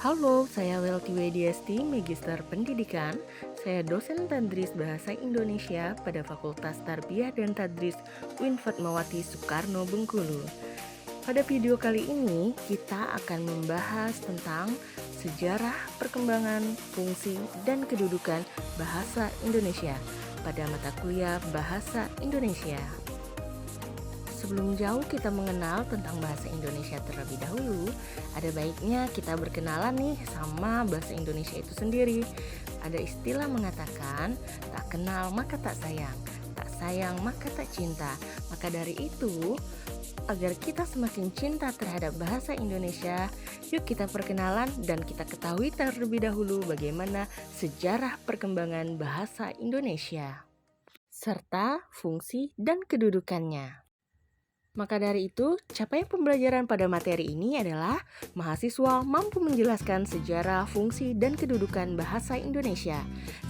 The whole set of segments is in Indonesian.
Halo, saya Welty Wediasti, Magister Pendidikan. Saya dosen Tadris Bahasa Indonesia pada Fakultas Tarbiyah dan Tadris UIN Fatmawati Soekarno Bengkulu. Pada video kali ini, kita akan membahas tentang sejarah, perkembangan, fungsi, dan kedudukan bahasa Indonesia pada mata kuliah Bahasa Indonesia. Sebelum jauh kita mengenal tentang bahasa Indonesia terlebih dahulu, ada baiknya kita berkenalan nih sama bahasa Indonesia itu sendiri. Ada istilah mengatakan, tak kenal maka tak sayang maka tak cinta. Maka dari itu, agar kita semakin cinta terhadap bahasa Indonesia, yuk kita perkenalan dan kita ketahui terlebih dahulu bagaimana sejarah perkembangan bahasa Indonesia, serta fungsi dan kedudukannya. Maka dari itu, capaian pembelajaran pada materi ini adalah mahasiswa mampu menjelaskan sejarah, fungsi, dan kedudukan bahasa Indonesia.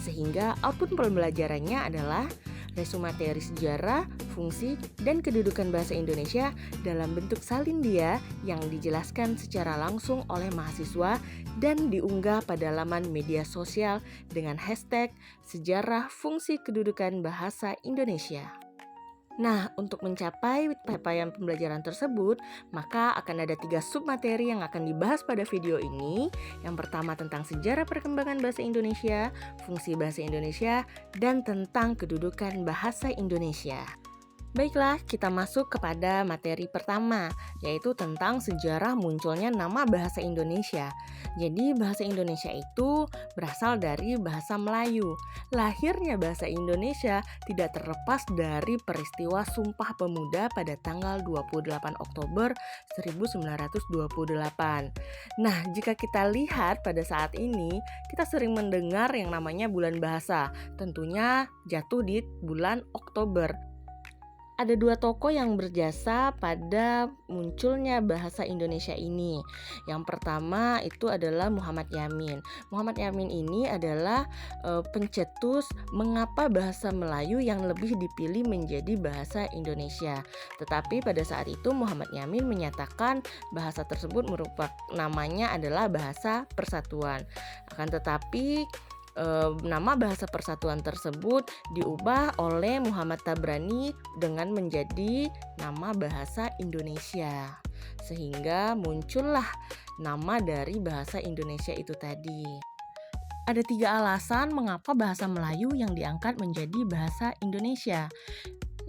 Sehingga output pembelajarannya adalah resume materi sejarah, fungsi, dan kedudukan bahasa Indonesia dalam bentuk salindia yang dijelaskan secara langsung oleh mahasiswa dan diunggah pada laman media sosial dengan hashtag sejarah fungsi kedudukan bahasa Indonesia. Nah, untuk mencapai capaian pembelajaran tersebut, maka akan ada 3 submateri yang akan dibahas pada video ini. Yang pertama tentang sejarah perkembangan bahasa Indonesia, fungsi bahasa Indonesia, dan tentang kedudukan bahasa Indonesia. Baiklah, kita masuk kepada materi pertama, yaitu tentang sejarah munculnya nama bahasa Indonesia. Jadi bahasa Indonesia itu berasal dari bahasa Melayu. Lahirnya bahasa Indonesia tidak terlepas dari peristiwa Sumpah Pemuda pada tanggal 28 Oktober 1928. Nah, jika kita lihat pada saat ini, kita sering mendengar yang namanya bulan bahasa. Tentunya jatuh di bulan Oktober. Ada 2 tokoh yang berjasa pada munculnya bahasa Indonesia ini. Yang pertama itu adalah Muhammad Yamin. Muhammad Yamin ini adalah pencetus mengapa bahasa Melayu yang lebih dipilih menjadi bahasa Indonesia. Tetapi pada saat itu Muhammad Yamin menyatakan bahasa tersebut namanya adalah bahasa persatuan. Akan tetapi nama bahasa persatuan tersebut diubah oleh Muhammad Tabrani dengan menjadi nama bahasa Indonesia, sehingga muncullah nama dari bahasa Indonesia itu tadi. Ada 3 alasan mengapa bahasa Melayu yang diangkat menjadi bahasa Indonesia.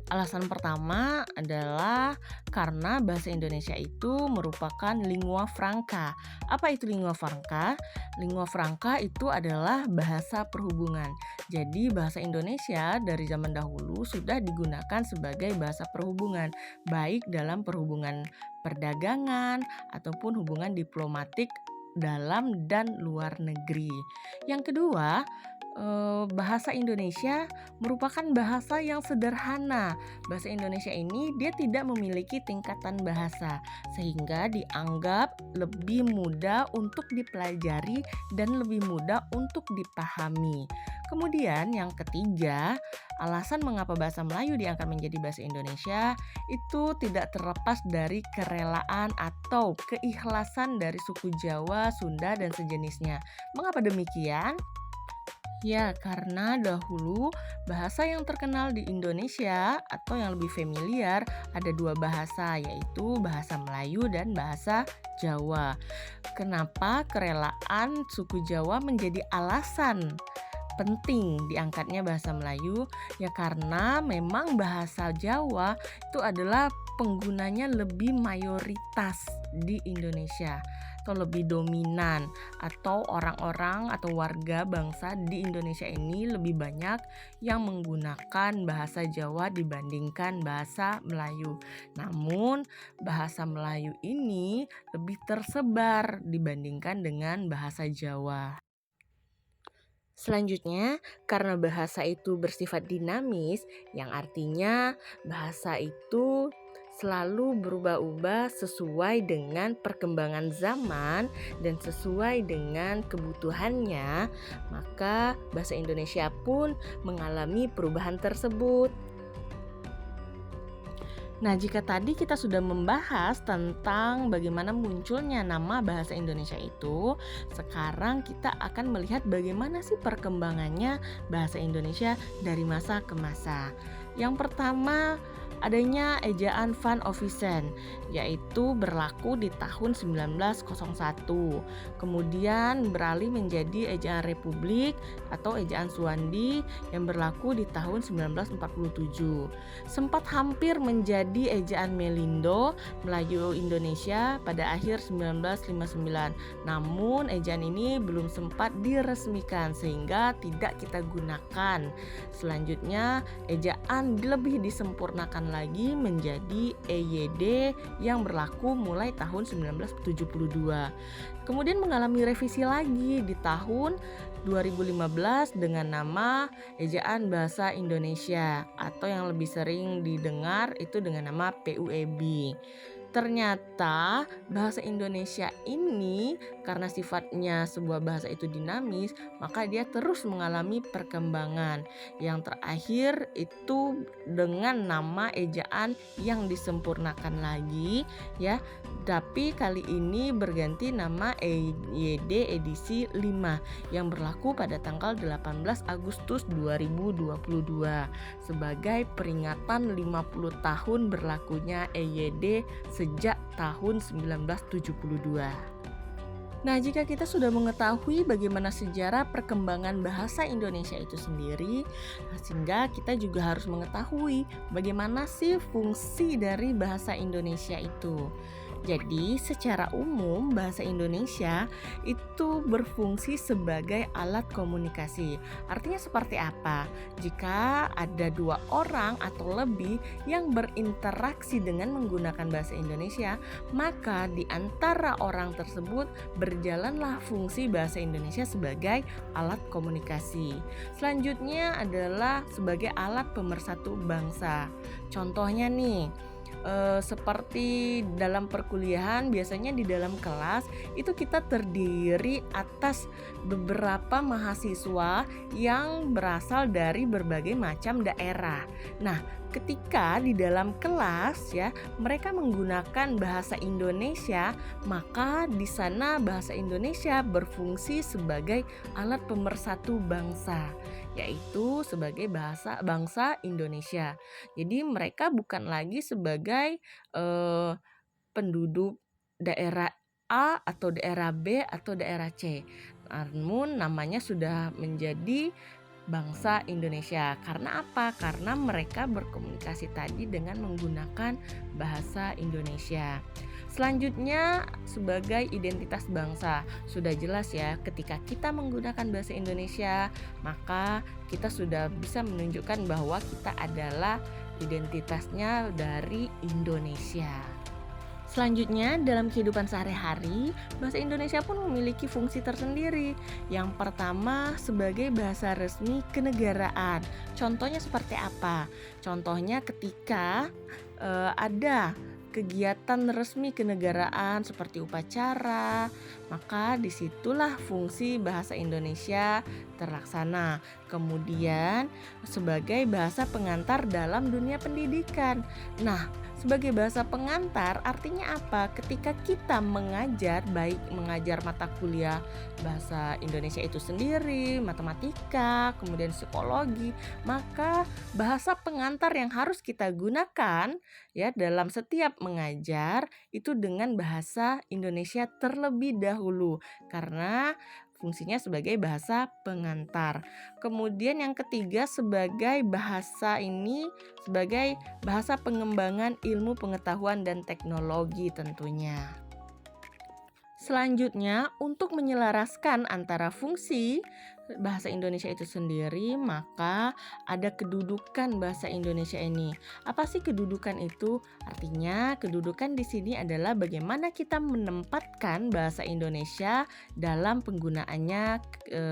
Alasan pertama adalah karena bahasa Indonesia itu merupakan lingua franca. Apa itu lingua franca? Lingua franca itu adalah bahasa perhubungan. Jadi bahasa Indonesia dari zaman dahulu sudah digunakan sebagai bahasa perhubungan, baik dalam perhubungan perdagangan ataupun hubungan diplomatik dalam dan luar negeri. Yang kedua, bahasa Indonesia merupakan bahasa yang sederhana. Bahasa Indonesia ini dia tidak memiliki tingkatan bahasa, sehingga dianggap lebih mudah untuk dipelajari dan lebih mudah untuk dipahami. Kemudian yang ketiga, alasan mengapa bahasa Melayu diangkat menjadi bahasa Indonesia itu tidak terlepas dari kerelaan atau keikhlasan dari suku Jawa, Sunda, dan sejenisnya. Mengapa demikian? Ya, karena dahulu bahasa yang terkenal di Indonesia atau yang lebih familiar ada 2 bahasa, yaitu bahasa Melayu dan bahasa Jawa. Kenapa kerelaan suku Jawa menjadi alasan penting diangkatnya bahasa Melayu? Ya karena memang bahasa Jawa itu adalah penggunanya lebih mayoritas di Indonesia atau lebih dominan, atau orang-orang atau warga bangsa di Indonesia ini lebih banyak yang menggunakan bahasa Jawa dibandingkan bahasa Melayu. Namun bahasa Melayu ini lebih tersebar dibandingkan dengan bahasa Jawa. Selanjutnya, karena bahasa itu bersifat dinamis, yang artinya bahasa itu selalu berubah-ubah sesuai dengan perkembangan zaman dan sesuai dengan kebutuhannya, maka bahasa Indonesia pun mengalami perubahan tersebut. Nah, jika tadi kita sudah membahas tentang bagaimana munculnya nama bahasa Indonesia itu, sekarang kita akan melihat bagaimana sih perkembangannya bahasa Indonesia dari masa ke masa. Yang pertama, adanya ejaan Van Ovissen, yaitu berlaku di tahun 1901. Kemudian beralih menjadi ejaan Republik atau ejaan Suwandi yang berlaku di tahun 1947. Sempat hampir menjadi ejaan Melindo Melayu Indonesia pada akhir 1959. Namun ejaan ini belum sempat diresmikan sehingga tidak kita gunakan. Selanjutnya ejaan lebih disempurnakan lagi menjadi EYD yang berlaku mulai tahun 1972. Kemudian mengalami revisi lagi di tahun 2015 dengan nama Ejaan Bahasa Indonesia atau yang lebih sering didengar itu dengan nama PUEB. Ternyata bahasa Indonesia ini karena sifatnya sebuah bahasa itu dinamis, maka dia terus mengalami perkembangan. Yang terakhir itu dengan nama ejaan yang disempurnakan lagi ya. Tapi kali ini berganti nama EYD edisi 5 yang berlaku pada tanggal 18 Agustus 2022 sebagai peringatan 50 tahun berlakunya EYD sejak tahun 1972. Nah, jika kita sudah mengetahui bagaimana sejarah perkembangan bahasa Indonesia itu sendiri, sehingga kita juga harus mengetahui bagaimana sih fungsi dari bahasa Indonesia itu. Jadi, secara umum bahasa Indonesia itu berfungsi sebagai alat komunikasi. Artinya seperti apa? Jika ada dua orang atau lebih yang berinteraksi dengan menggunakan bahasa Indonesia, maka di antara orang tersebut berjalanlah fungsi bahasa Indonesia sebagai alat komunikasi. Selanjutnya adalah sebagai alat pemersatu bangsa. Contohnya nih, seperti dalam perkuliahan biasanya di dalam kelas itu kita terdiri atas beberapa mahasiswa yang berasal dari berbagai macam daerah. Nah, ketika di dalam kelas ya mereka menggunakan bahasa Indonesia, maka di sana bahasa Indonesia berfungsi sebagai alat pemersatu bangsa, yaitu sebagai bahasa bangsa Indonesia. Jadi mereka bukan lagi sebagai penduduk daerah A atau daerah B atau daerah C. Namun namanya sudah menjadi bangsa Indonesia. Karena apa? Karena mereka berkomunikasi tadi dengan menggunakan bahasa Indonesia. Selanjutnya sebagai identitas bangsa. Sudah jelas ya, ketika kita menggunakan bahasa Indonesia, maka kita sudah bisa menunjukkan bahwa kita adalah identitasnya dari Indonesia. Selanjutnya, dalam kehidupan sehari-hari, bahasa Indonesia pun memiliki fungsi tersendiri. Yang pertama, sebagai bahasa resmi kenegaraan. Contohnya seperti apa? Contohnya ketika ada kegiatan resmi kenegaraan seperti upacara, maka disitulah fungsi bahasa Indonesia terlaksana. Kemudian sebagai bahasa pengantar dalam dunia pendidikan. Nah, sebagai bahasa pengantar artinya apa? Ketika kita mengajar, baik mengajar mata kuliah bahasa Indonesia itu sendiri, matematika, kemudian psikologi, maka bahasa pengantar yang harus kita gunakan ya dalam setiap mengajar itu dengan bahasa Indonesia terlebih dahulu karena fungsinya sebagai bahasa pengantar. Kemudian yang ketiga sebagai bahasa ini sebagai bahasa pengembangan ilmu pengetahuan dan teknologi tentunya. Selanjutnya, untuk menyelaraskan antara fungsi bahasa Indonesia itu sendiri, maka ada kedudukan bahasa Indonesia ini. Apa sih kedudukan itu? Artinya, kedudukan di sini adalah bagaimana kita menempatkan bahasa Indonesia dalam penggunaannya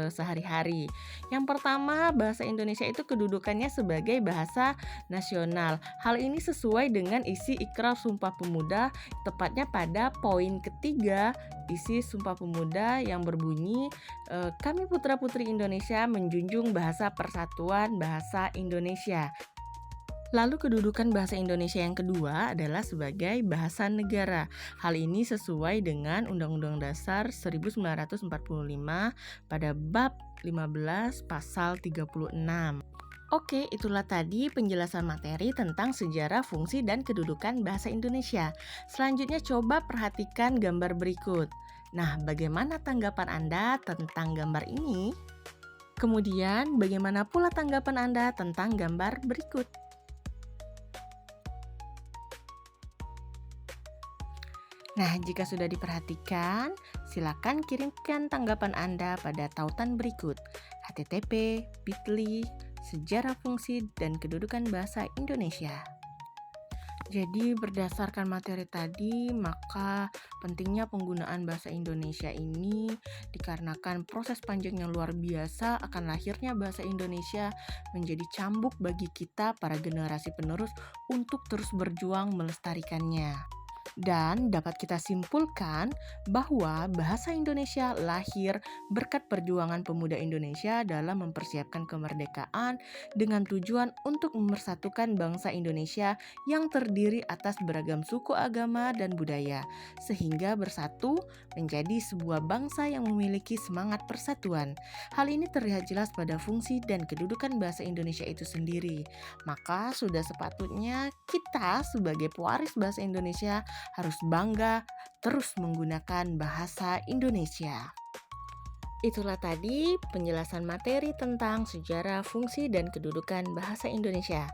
sehari-hari. Yang pertama, bahasa Indonesia itu kedudukannya sebagai bahasa nasional. Hal ini sesuai dengan isi Ikrar Sumpah Pemuda, tepatnya pada poin ketiga isi Sumpah Pemuda yang berbunyi, kami putra-putri Indonesia menjunjung bahasa persatuan bahasa Indonesia. Lalu kedudukan bahasa Indonesia yang kedua adalah sebagai bahasa negara. Hal ini sesuai dengan Undang-Undang Dasar 1945 pada bab 15 pasal 36. Oke, itulah tadi penjelasan materi tentang sejarah, fungsi, dan kedudukan bahasa Indonesia. Selanjutnya coba perhatikan gambar berikut. Nah, bagaimana tanggapan Anda tentang gambar ini? Kemudian, bagaimana pula tanggapan Anda tentang gambar berikut? Nah, jika sudah diperhatikan, silakan kirimkan tanggapan Anda pada tautan berikut: http://bit.ly sejarah fungsi dan kedudukan bahasa Indonesia. Jadi berdasarkan materi tadi, maka pentingnya penggunaan bahasa Indonesia ini dikarenakan proses panjang yang luar biasa akan lahirnya bahasa Indonesia menjadi cambuk bagi kita para generasi penerus untuk terus berjuang melestarikannya. Dan dapat kita simpulkan bahwa bahasa Indonesia lahir berkat perjuangan pemuda Indonesia dalam mempersiapkan kemerdekaan dengan tujuan untuk mempersatukan bangsa Indonesia yang terdiri atas beragam suku, agama, dan budaya, sehingga bersatu menjadi sebuah bangsa yang memiliki semangat persatuan. Hal ini terlihat jelas pada fungsi dan kedudukan bahasa Indonesia itu sendiri. Maka sudah sepatutnya kita sebagai pewaris bahasa Indonesia harus bangga terus menggunakan bahasa Indonesia. Itulah tadi penjelasan materi tentang sejarah, fungsi, dan kedudukan bahasa Indonesia.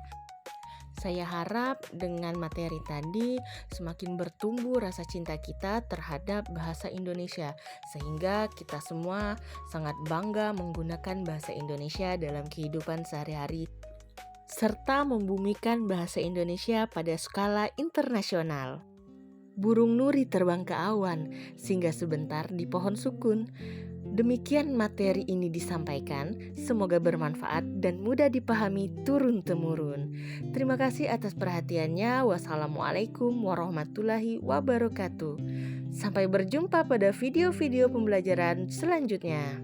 Saya harap dengan materi tadi semakin bertumbuh rasa cinta kita terhadap bahasa Indonesia, sehingga kita semua sangat bangga menggunakan bahasa Indonesia dalam kehidupan sehari-hari, serta membumikan bahasa Indonesia pada skala internasional. Burung nuri terbang ke awan, singgah sebentar di pohon sukun. Demikian materi ini disampaikan, semoga bermanfaat dan mudah dipahami turun-temurun. Terima kasih atas perhatiannya. Wassalamualaikum warahmatullahi wabarakatuh. Sampai berjumpa pada video-video pembelajaran selanjutnya.